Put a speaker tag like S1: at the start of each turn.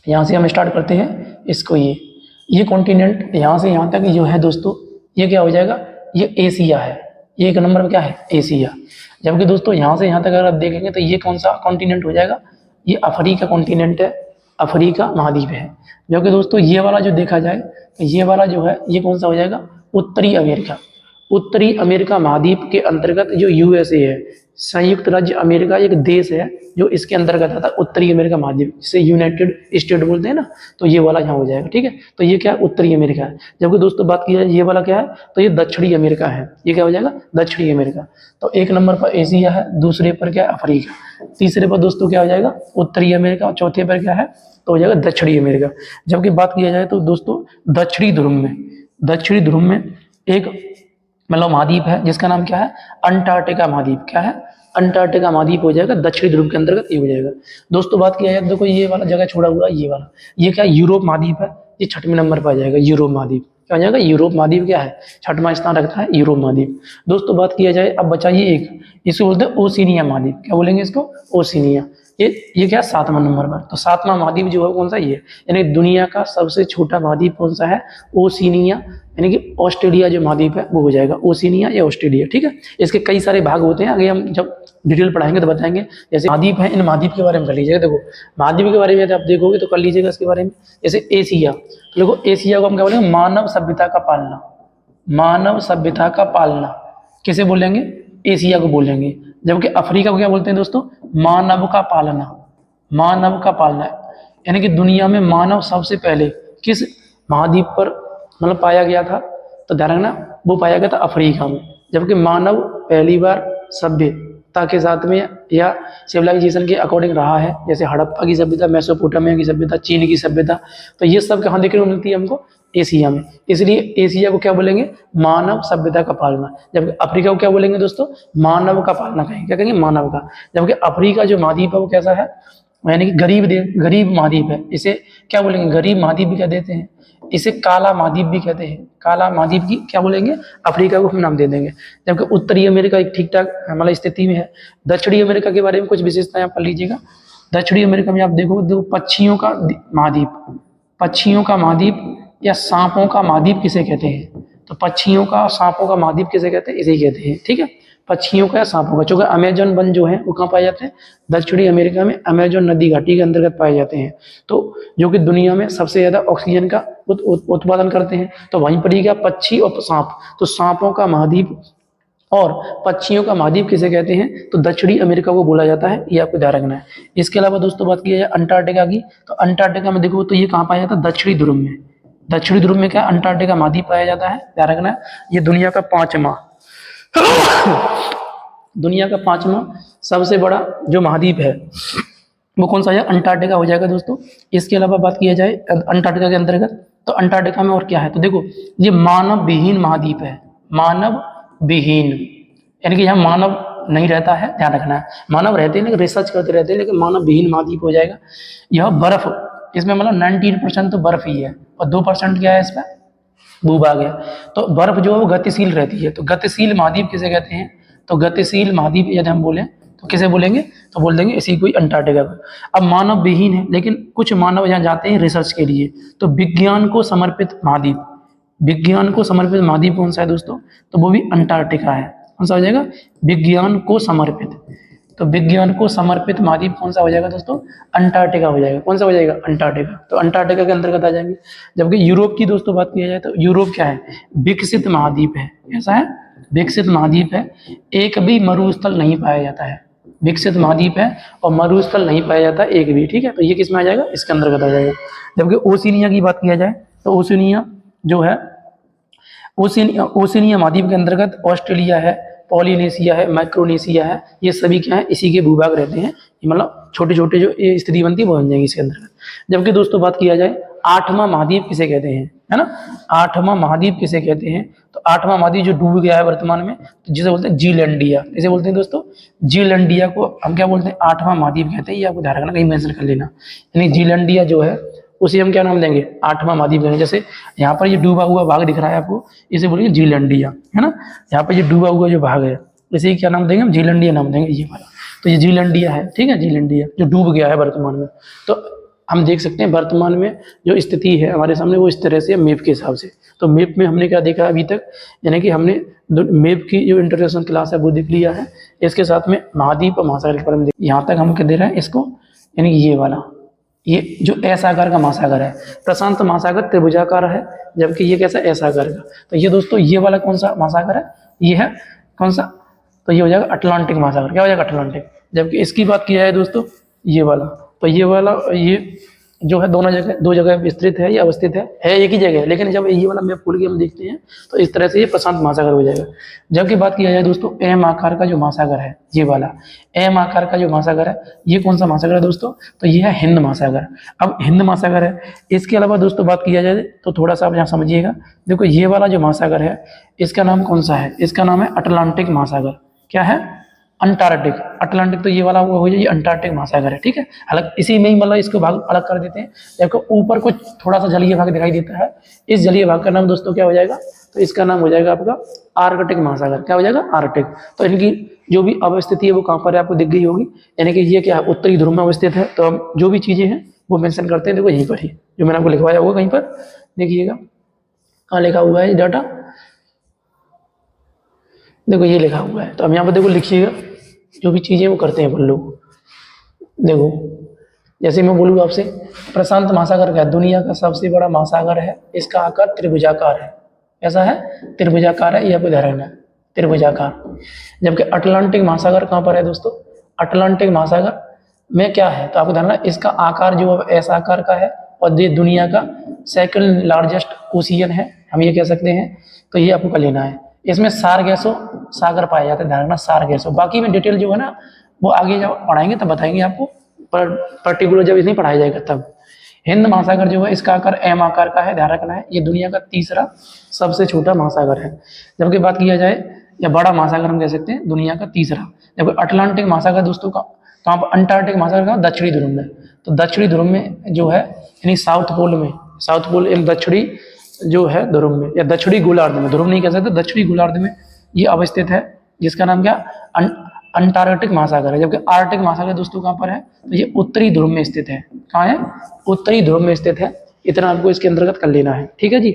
S1: यहाँ से हम स्टार्ट करते हैं इसको, ये कॉन्टिनेंट यहाँ से यहाँ तक जो है दोस्तों, ये क्या हो जाएगा, ये एशिया है। ये एक नंबर पर क्या है, एशिया। जबकि दोस्तों यहाँ से यहाँ तक अगर आप देखेंगे तो ये कौन सा कॉन्टिनेंट हो जाएगा, ये अफ्रीका कॉन्टिनेंट है, अफ्रीका महाद्वीप है। जबकि दोस्तों ये वाला जो देखा जाए तो ये वाला जो है ये कौन सा हो जाएगा, उत्तरी अमेरिका। उत्तरी अमेरिका महाद्वीप के अंतर्गत जो यूएसए है, संयुक्त राज्य अमेरिका एक देश है जो इसके अंतर्गत आता है, उत्तरी अमेरिका महाद्वीप, जिसे यूनाइटेड स्टेट बोलते हैं ना, तो ये वाला यहाँ हो जाएगा। ठीक है, तो ये क्या है, उत्तरी अमेरिका है। जबकि दोस्तों बात की जाए ये वाला क्या है, तो ये दक्षिणी अमेरिका है। ये क्या हो जाएगा, दक्षिणी अमेरिका। तो एक नंबर पर एशिया है, दूसरे पर क्या है, अफ्रीका, तीसरे पर दोस्तों क्या हो जाएगा, उत्तरी अमेरिका, और चौथे पर क्या है, तो हो जाएगा दक्षिणी अमेरिका। जबकि बात किया जाए तो दोस्तों दक्षिणी ध्रुव में एक मतलब महाद्वीप है जिसका नाम क्या है, अंटार्कटिका महाद्वीप। क्या है, अंटार्कटिका महाद्वीप हो जाएगा, दक्षिणी ध्रुव के अंतर्गत ये हो जाएगा। दोस्तों बात किया जाए देखो ये वाला जगह छोड़ा हुआ है, ये वाला, ये क्या, यूरोप महाद्वीप है। ये 6वें नंबर पर आ जाएगा, यूरोप महाद्वीप। क्या हो जाएगा, यूरोप महाद्वीप क्या है, 6वां स्थान रखता है यूरोप महाद्वीप। दोस्तों बात किया जाए, अब बचा ये एक, इसको बोलते हैं ओशिनिया महाद्वीप। क्या बोलेंगे इसको, ओशिनिया। ये क्या, 7वां नंबर पर। तो 7वां महाद्वीप जो है कौन सा, ये, यानी दुनिया का सबसे छोटा महाद्वीप कौन सा है, ओशिनिया, यानी कि ऑस्ट्रेलिया जो महाद्वीप है वो हो जाएगा, ओशिनिया या ऑस्ट्रेलिया। ठीक है, इसके कई सारे भाग होते हैं, आगे हम जब डिटेल पढ़ाएंगे तो बताएंगे। जैसे महाद्वीप है, इन महाद्वीप के बारे में कर लीजिएगा। देखो महाद्वीप के बारे में आप देखोगे तो कर लीजिएगा इसके बारे में। जैसे एशिया, तो देखो एशिया को हम क्या बोलेंगे, मानव सभ्यता का पालना। मानव सभ्यता का पालना किसे बोलेंगे, एशिया को बोलेंगे। जबकि अफ्रीका को क्या बोलते हैं दोस्तों, मानव का पालना। मानव का पालना यानी कि दुनिया में मानव सबसे पहले किस महाद्वीप पर मतलब पाया गया था, तो ध्यान रखना वो पाया गया था अफ्रीका में। जबकि मानव पहली बार सभ्यता के साथ में या सिविलाइजेशन के अकॉर्डिंग रहा है, जैसे हड़प्पा की सभ्यता, मेसोपोटामिया की सभ्यता, चीन की सभ्यता, तो ये सब कहाँ देखने को मिलती है हमको, एशिया में। इसलिए एशिया को क्या बोलेंगे, मानव सभ्यता का पालना। जबकि अफ्रीका को क्या बोलेंगे दोस्तों, मानव का पालना कहेंगे। क्या कहेंगे, मानव का। जबकि अफ्रीका जो महाद्वीप है वो कैसा है, यानी कि गरीब महाद्वीप है। इसे क्या बोलेंगे, गरीब महाद्वीप भी कह देते हैं, इसे काला महाद्वीप भी कहते हैं। काला महाद्वीप की क्या बोलेंगे, अफ्रीका को हम नाम दे देंगे। जबकि उत्तरी अमेरिका एक ठीक ठाक मतलब स्थिति में है। दक्षिणी अमेरिका के बारे में कुछ विशेषताएं आप कर लीजिएगा। दक्षिणी अमेरिका में आप देखो पक्षियों का महाद्वीप, पक्षियों का महाद्वीप या सांपों का महाद्वीप किसे कहते हैं, तो पक्षियों का सांपों का महाद्वीप किसे कहते हैं, इसे ही कहते हैं। ठीक है, पक्षियों का या सांपों का। चूंकि अमेजन वन जो है वो कहाँ पाए जाते हैं, दक्षिणी अमेरिका में, अमेजन नदी घाटी के अंतर्गत पाए जाते हैं। तो जो कि दुनिया में सबसे ज्यादा ऑक्सीजन का उत्पादन करते हैं। तो वहीं पर ही क्या, पक्षी और सांप, तो सांपों का महाद्वीप और पक्षियों का महाद्वीप किसे कहते हैं, तो दक्षिणी अमेरिका को बोला जाता है। ये आपको ध्यान रखना है। इसके अलावा दोस्तों बात की जाए अंटार्कटिका की, तो अंटार्कटिका में देखो तो ये कहाँ पाया जाता है, दक्षिणी ध्रुव में। दक्षिणी ध्रुव में क्या, अंटार्कटिका महाद्वीप पाया जाता है। ध्यान रखना है, ये दुनिया का 5वां सबसे बड़ा जो महाद्वीप है वो कौन सा है, अंटार्कटिका हो जाएगा दोस्तों। इसके अलावा बात किया जाए अंटार्कटिका के अंतर्गत, तो अंटार्कटिका में और क्या है, तो देखो ये मानव विहीन महाद्वीप है। मानव विहीन यानी कि यहाँ मानव नहीं रहता है, ध्यान रखना है। मानव रहते हैं लेकिन रिसर्च करते रहते हैं, लेकिन मानव विहीन महाद्वीप हो जाएगा। यह बर्फ, इसमें मतलब 19% तो बर्फ ही है और 2% क्या है, इस पर भूभाग है। तो बर्फ जो है वो गतिशील रहती है। तो गतिशील महाद्वीप किसे कहते हैं, तो गतिशील महाद्वीप यदि हम बोले तो किसे बोलेंगे, तो बोल देंगे इसी कोई अंटार्कटिका को। अब मानव विहीन है, लेकिन कुछ मानव यहाँ जाते हैं रिसर्च के लिए, तो विज्ञान को समर्पित महाद्वीप, विज्ञान को समर्पित महाद्वीप कौन सा है दोस्तों, तो वो भी अंटार्कटिका है। कौन सा हो जाएगा, विज्ञान को समर्पित। तो विज्ञान को समर्पित महाद्वीप कौन सा हो जाएगा दोस्तों, अंटार्कटिका हो जाएगा। कौन सा हो जाएगा, अंटार्कटिका। तो अंटार्कटिका के अंतर्गत आ जाएंगे। जबकि यूरोप की दोस्तों बात किया जाए तो यूरोप क्या है, विकसित महाद्वीप है। कैसा है, विकसित महाद्वीप है। एक भी मरुस्थल नहीं पाया जाता है। विकसित महाद्वीप है और मरुस्थल नहीं पाया जाता एक भी। ठीक है, तो ये किस में आ जाएगा, इसके अंतर्गत आ जाएगा। जबकि ओशिनिया की बात किया जाए तो ओशिनिया जो है, ओशिनिया महाद्वीप के अंतर्गत ऑस्ट्रेलिया है, पॉलिनेशिया है, माइक्रोनेशिया है, ये सभी क्या है, इसी के भूभाग रहते हैं। मतलब छोटे छोटे जो ये स्थिति बनती है वो बन जाएंगी इसके अंतर्गत। जबकि दोस्तों बात किया जाए 8वां महाद्वीप किसे कहते हैं, है ना, 8वां महाद्वीप किसे कहते हैं, तो 8वां महाद्वीप जो डूब गया है वर्तमान में, तो जिसे बोलते हैं जीलैंडिया। किसे बोलते हैं दोस्तों, जीलैंडिया को हम क्या बोलते हैं, 8वां महाद्वीप कहते हैं। ये आपको ध्यान रखना, कहीं मेंशन कर लेना। यानी जीलैंडिया जो है उसे हम क्या नाम देंगे, 8वां महाद्वीप देंगे। जैसे यहाँ पर ये डूबा हुआ भाग दिख रहा है आपको, इसे बोलेंगे जीलैंडिया, है ना। यहाँ पर ये डूबा हुआ जो भाग है इसे क्या नाम देंगे, हम जीलैंडिया नाम देंगे, ये वाला। तो ये जीलैंडिया है, ठीक है, जीलैंडिया जो डूब गया है वर्तमान में। तो हम देख सकते हैं वर्तमान में जो स्थिति है हमारे सामने वो इस तरह से है मैप के हिसाब से। तो मैप में हमने क्या देखा अभी तक, यानी कि हमने मैप की जो इंट्रोडक्शन क्लास है वो देख लिया है। इसके साथ में महाद्वीप और महासागर के बारे में देख, यहाँ तक हम क्या दे रहे हैं इसको, यानी कि ये वाला, ये जो एस आकार का महासागर है, प्रशांत महासागर त्रिभुजाकार है, जबकि ये कैसा एस आकार का। तो ये दोस्तों ये वाला कौन सा महासागर है, ये है कौन सा, तो ये हो जाएगा अटलांटिक महासागर। क्या हो जाएगा, अटलांटिक। जबकि इसकी बात की जाए दोस्तों ये वाला, तो ये वाला ये जो है दोनों जगह, दो जगह विस्तृत है या अवस्थित है एक ही जगह है, लेकिन जब ये वाला मैप खोल के हम देखते हैं तो इस तरह से ये प्रशांत महासागर हो जाएगा। जबकि बात किया जाए दोस्तों एम आकार का जो महासागर है, ये वाला एम आकार का जो महासागर है, ये कौन सा महासागर है दोस्तों, तो ये है हिंद महासागर। अब हिंद महासागर है, इसके अलावा दोस्तों बात किया जाए तो थोड़ा सा आप यहाँ समझिएगा। देखो ये वाला जो महासागर है इसका नाम कौन सा है, इसका नाम है अटलांटिक महासागर। क्या है, अंटार्कटिक। अटलांटिक तो ये वाला हुआ हो जाए, ये अंटार्कटिक महासागर है, ठीक है। अलग इसी में ही मतलब इसको भाग अलग कर देते हैं। देखो ऊपर कुछ थोड़ा सा जलीय भाग दिखाई देता है, इस जलीय भाग का नाम दोस्तों क्या हो जाएगा, तो इसका नाम हो जाएगा आपका आर्कटिक महासागर। क्या हो जाएगा, आर्कटिक। तो इनकी जो भी अवस्थिति है वो कहाँ पर है आपको दिख गई होगी, यानी कि ये क्या उत्तरी ध्रुव में अवस्थित है। तो हम जो भी चीजें हैं वो मेंशन करते हैं, देखो यहीं पर ही जो मैंने आपको लिखवाया होगा कहीं पर, देखिएगा कहाँ लिखा हुआ है डाटा, देखो ये लिखा हुआ है। तो अब यहाँ पर देखो लिखिएगा, जो भी चीजें वो करते हैं अपन लोग। देखो जैसे मैं बोलूँ आपसे, प्रशांत महासागर का दुनिया का सबसे बड़ा महासागर है, इसका आकार त्रिभुजाकार है। ऐसा है, त्रिभुजाकार है, ये आपको ध्यान रखना है, त्रिभुजाकार। जबकि अटलांटिक महासागर कहाँ पर है दोस्तों, अटलांटिक महासागर में क्या है, तो आपको ध्यान रखना इसका आकार जो ऐसा आकार का है, और ये दुनिया का सेकंड लार्जेस्ट ओशियन है, हम ये कह सकते हैं। तो ये आपको कर लेना है। इसमें सारगैसो सागर पाए जाते हैं, ध्यान रखना सारगैसो। बाकी में डिटेल जो है ना वो आगे जब पढ़ाएंगे तब बताएंगे आपको, पर पर्टिकुलर जब इसमें पढ़ाया जाएगा तब। हिंद महासागर जो है इसका आकार एम आकार का है, ध्यान रखना है। ये दुनिया का तीसरा सबसे छोटा महासागर है। जबकि बात किया जाए या बड़ा महासागर हम कह सकते हैं दुनिया का तीसरा। जबकि अटलांटिक महासागर दोस्तों का कहाँ पर, अंटार्कटिक महासागर का दक्षिणी ध्रुव में। तो दक्षिणी ध्रुव में जो है यानी साउथ पोल में, साउथ पोल एक दक्षिणी जो है ध्रुव में, या दक्षिणी गोलार्ध में, ध्रुव नहीं कह सकते, दक्षिणी गोलार्ध में ये अवस्थित है, जिसका नाम क्या, अंटार्कटिक महासागर है। जबकि आर्कटिक महासागर दोस्तों कहाँ पर है, तो ये उत्तरी ध्रुव में स्थित है। कहाँ है, उत्तरी ध्रुव में स्थित है। इतना आपको इसके अंतर्गत कर लेना है, ठीक है जी।